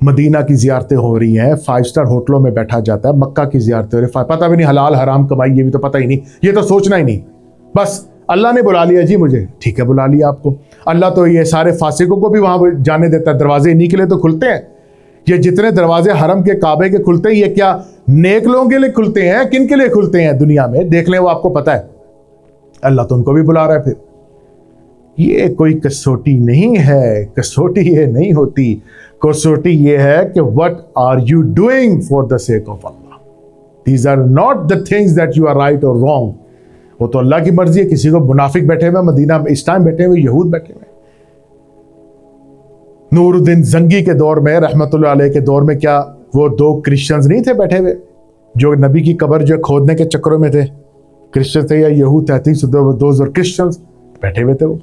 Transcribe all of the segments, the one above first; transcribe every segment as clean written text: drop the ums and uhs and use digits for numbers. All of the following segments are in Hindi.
मदीना की ज़ियारतें हो रही हैं, 5 स्टार होटलों में बैठा जाता है, मक्का की ज़ियारतें हो रही, पता भी नहीं हलाल हराम कमाई, ये भी तो पता ही नहीं, ये तो सोचना ही नहीं। बस अल्लाह ने बुला लिया जी मुझे, ठीक है बुला लिया आपको। अल्लाह तो ये सारे फासिकों को भी वहाँ जाने देता है, दरवाजे इन्हीं के लिए तो खुलते हैं। ये जितने दरवाजे हरम के काबे के खुलते हैं, ये क्या नेक लोगों के लिए खुलते हैं, किन के लिए खुलते हैं दुनिया में, देख लें, वो आपको पता है। अल्लाह तो उनको भी बुला रहा है। फिर ये कोई कसौटी नहीं है, कसौटी ये नहीं होती, कसौटी ये है कि what are you doing for the sake of Allah. These are not the things that you are right और रॉन्ग। वो तो अल्लाह की मर्जी है। किसी को मुनाफिक बैठे हुए मदीना में, इस टाइम बैठे हुए यहूद बैठे हुए, नूरुद्दीन जंगी के दौर में, रहमतुल्लाह अलैह के दौर में, क्या वो 2 क्रिश्चियंस नहीं थे बैठे हुए जो नबी की कब्र जो खोदने के चक्करों में थे? क्रिश्चियन थे या यहूद थे, दोज और क्रिश्चियंस बैठे हुए थे वो।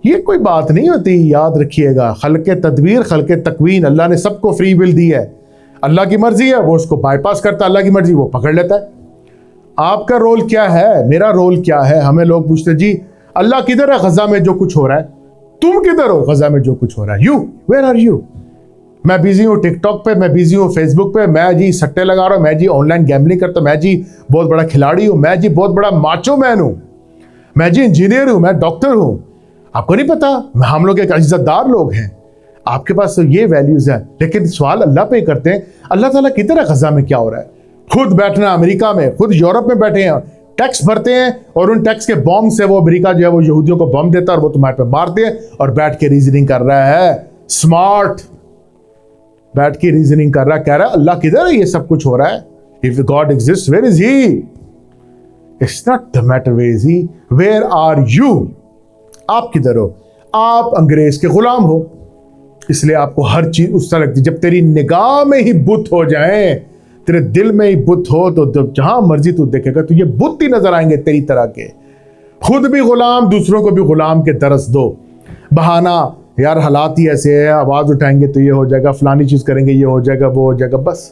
ये कोई बात नहीं होती, याद रखिएगा। खल्के तदबीर, खल्के तकवीन, अल्लाह ने सबको फ्री विल दी है। अल्लाह की मर्जी है, वो उसको बाईपास करता है, अल्लाह की मर्जी वो पकड़ लेता है। आपका रोल क्या है, मेरा रोल क्या है? हमें लोग पूछते जी अल्लाह किधर है गजा में जो कुछ हो रहा है, तुम किधर हो गजा में जो कुछ हो रहा है? You where are you? मैं बिजी हूँ टिकटॉक पे, मैं बिजी हूँ फेसबुक पे, मैं जी सट्टे लगा रहा हूँ, मैं जी ऑनलाइन गैम्बलिंग करता हूँ, मैं जी बहुत बड़ा खिलाड़ी हूँ, मैं जी बहुत बड़ा माचो मैन हूँ, मैं जी इंजीनियर हूँ, मैं डॉक्टर हूँ। आपको नहीं पता हम लोग एक इज्जतदार लोग हैं, आपके पास तो ये वैल्यूज है। लेकिन सवाल अल्लाह पे करते हैं, अल्लाह ताला किधर है, गजा में क्या हो रहा है? खुद बैठना अमेरिका में, खुद यूरोप में बैठे हैं, टैक्स भरते हैं, और उन टैक्स के बॉम्ब से वो अमेरिका जो है वो यहूदियों को बम देता है और वो तुम्हारे पे मारते हैं, और बैठ के रीजनिंग कर रहा है, स्मार्ट बैठ के रीजनिंग कर रहा है, कह रहा है अल्लाह किधर है, ये सब कुछ हो रहा है। If God exist where is he? It's not the matter where is he, where are you? आप किधर हो? आप अंग्रेज के गुलाम हो, इसलिए आपको हर चीज उस तरह लगती। जब तेरी निगाह में ही बुत हो जाए, तेरे दिल में ही बुत हो, तो जहां मर्जी तू देखेगा तो ये बुत ही नजर आएंगे तेरी तरह के। खुद भी गुलाम, दूसरों को भी गुलाम के दरस दो। बहाना यार हालात ही ऐसे है, आवाज उठाएंगे तो ये हो जाएगा, फलानी चीज करेंगे ये हो जाएगा, वो हो जाएगा। बस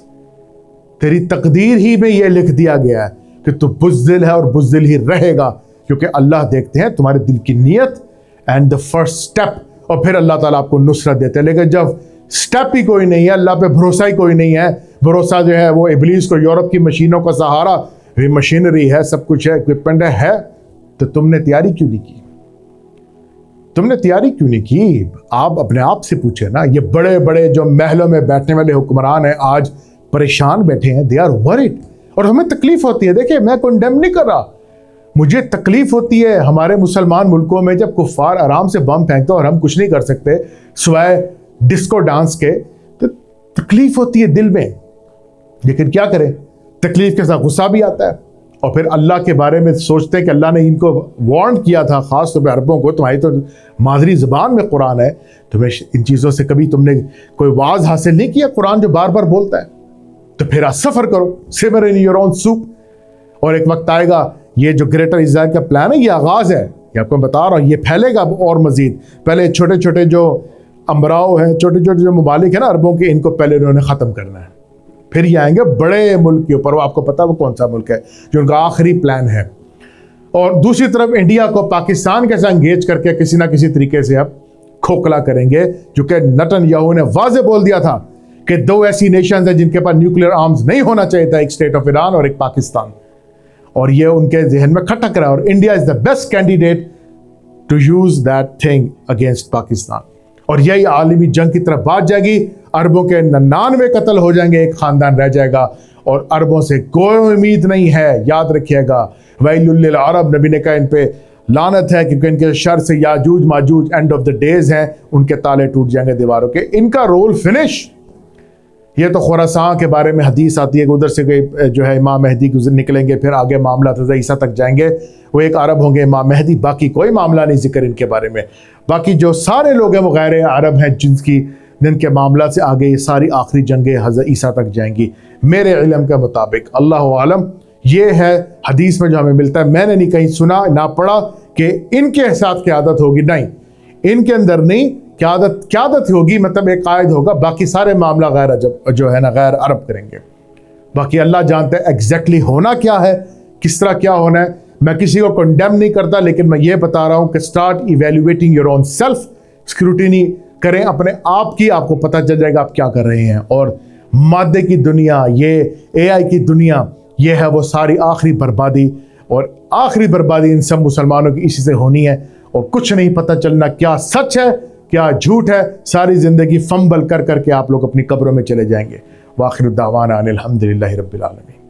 तेरी तकदीर ही में ये लिख दिया गया है कि तू बुज़दिल है और बुज़दिल ही रहेगा, क्योंकि अल्लाह देखते हैं तुम्हारे दिल की नीयत एंड द फर्स्ट स्टेप, और फिर अल्लाह ताला आपको नुसरत देते हैं। लेकिन जब स्टेप ही कोई नहीं है, अल्लाह पे भरोसा ही कोई नहीं है, भरोसा जो है वो इब्लीस को, यूरोप की मशीनों का सहारा, ये मशीनरी है, सब कुछ है, इक्विपमेंट है, तो तुमने तैयारी क्यों नहीं की? तुमने तैयारी क्यों नहीं की? आप अपने आप से पूछे ना। ये बड़े बड़े जो महलों में बैठने वाले हुक्मरान हैं, आज परेशान बैठे हैं, दे आर वरीड, और हमें तकलीफ होती है। देखिए मैं कंडेम नहीं कर रहा, मुझे तकलीफ होती है हमारे मुसलमान मुल्कों में जब कुफ्फार आराम से बम फेंकते और हम कुछ नहीं कर सकते सिवाय डिस्को डांस के, तो तकलीफ होती है दिल में। लेकिन क्या करें, तकलीफ के साथ गुस्सा भी आता है, और फिर अल्लाह के बारे में सोचते हैं कि अल्लाह ने इनको वार्न किया था, खास तौर पर अरबों को, तुम्हारी तो मादरी ज़बान में कुरान है, तुम्हें इन चीज़ों से कभी तुमने कोई वाज हासिल नहीं किया, कुरान जो बार बार बोलता है, तो फिर आज सफ़र करो, सिमर इन योर ओन सूप। और एक वक्त आएगा, ये जो ग्रेटर इज़राइल का प्लान है, ये आगाज़ है, ये आपको बता रहा हूँ, ये फैलेगा और मज़ीद। पहले छोटे छोटे जो अमराव हैं, छोटे छोटे जो ममालिक हैं ना अरबों के, इनको पहले उन्होंने ख़त्म करना है, फिर ये आएंगे बड़े मुल्क के ऊपर। वो आपको पता है वो कौन सा मुल्क है जो उनका आखिरी प्लान है। और दूसरी तरफ इंडिया को पाकिस्तान के साथ एंगेज करके किसी ना किसी तरीके से अब खोखला करेंगे, जो कि नेतन्याहू ने वाज़े बोल दिया था कि 2 ऐसी नेशंस हैं जिनके पास न्यूक्लियर आर्म्स नहीं होना चाहिए था, एक स्टेट ऑफ ईरान और एक पाकिस्तान, और ये उनके जहन में खटक रहा है, और India is the best candidate to use that thing against Pakistan. और यही आलमी जंग की तरफ बात जाएगी, अरबों के 99 कत्ल हो जाएंगे, एक खानदान रह जाएगा, और अरबों से कोई उम्मीद नहीं है। याद रखिएगा, वैलुल लिल अरब, नबी ने कहा इन पे लानत है, क्योंकि इनके शर से याजूज माजूज एंड ऑफ द डेज हैं, उनके ताले टूट जाएंगे दीवारों के, इनका रोल फिनिश। ये तो खुरासान के बारे में हदीस आती है कि उधर से कोई जो है इमाम मेहदी गुजर निकलेंगे, फिर आगे मामला हज़रत ईसा तक जाएंगे, वो एक अरब होंगे इमाम मेहदी, बाकी कोई मामला नहीं जिक्र इनके बारे में। बाकी जो सारे लोग हैं वो गैर अरब हैं, जिनके मामला से आगे ये सारी आखिरी जंगें हज़रत ईसा तक जाएंगी मेरे इल्म के मुताबिक। अल्लाह आलम, ये है हदीस में जो हमें मिलता है, मैंने नहीं कहीं सुना ना पढ़ा कि इनके साथ क़यादत होगी, नहीं, इनके अंदर नहीं, क़यादत होगी, मतलब एक कायद होगा, बाकी सारे मामला गैर अजब जो है ना गैर अरब करेंगे। बाकी अल्लाह जानता है एग्जैक्टली होना क्या है, किस तरह क्या होना है। मैं किसी को कंडेम नहीं करता, लेकिन मैं ये बता रहा हूँ कि start evaluating your own self, scrutiny करें अपने आप की, आपको पता चल जाएगा आप क्या कर रहे हैं। और मादे की दुनिया, ये AI की दुनिया, ये है वो सारी आखिरी बर्बादी, और आखिरी बर्बादी इन सब मुसलमानों की इसी से होनी है। और कुछ नहीं पता चलना क्या सच है क्या झूठ है, सारी ज़िंदगी फंबल कर करके आप लोग अपनी कब्रों में चले जाएंगे। वाखिर दावाना अनिल हम्दुलिल्लाहि रब्बिल आलमीन।